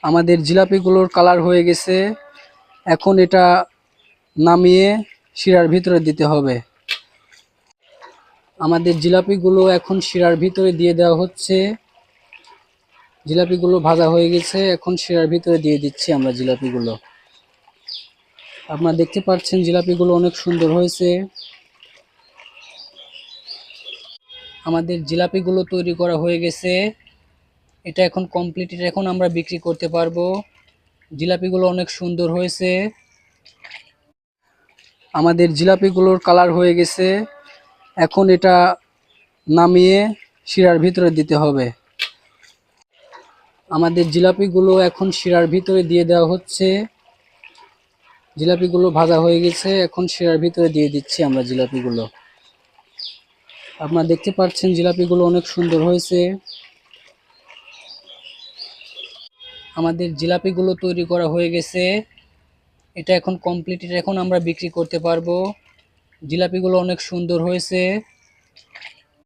আমাদের জিলাপিগুলোর কালার হয়ে গেছে। এখন এটা নামিয়ে শিরার ভিতরে দিতে হবে। আমাদের জিলাপিগুলো এখন শিরার ভিতরে দিয়ে দেওয়া হচ্ছে। জিলাপিগুলো ভাজা হয়ে গেছে, এখন শিরার ভিতরে দিয়ে দিচ্ছি আমরা জিলাপিগুলো। আপনারা দেখতে পাচ্ছেন জিলাপিগুলো অনেক সুন্দর হয়েছে। আমাদের জিলাপিগুলো তৈরি করা হয়ে গেছে। এটা এখন কমপ্লিট, এটা এখন আমরা বিক্রি করতে পারবো। জিলাপিগুলো অনেক সুন্দর হয়েছে। আমাদের জিলাপিগুলোর কালার হয়ে গেছে। এখন এটা নামিয়ে শিরার ভিতরে দিতে হবে। আমাদের জিলাপিগুলো এখন শিরার ভিতরে দিয়ে দেওয়া হচ্ছে। জিলাপিগুলো ভাজা হয়ে গেছে, এখন শিরার ভিতরে দিয়ে দিচ্ছি আমরা জিলাপিগুলো। আপনারা দেখতে পাচ্ছেন জিলাপিগুলো অনেক সুন্দর হয়েছে। আমাদের জিলাপিগুলো তৈরি করা হয়ে গেছে। এটা এখন কমপ্লিট, এটা এখন আমরা বিক্রি করতে পারবো। জিলাপিগুলো অনেক সুন্দর হয়েছে।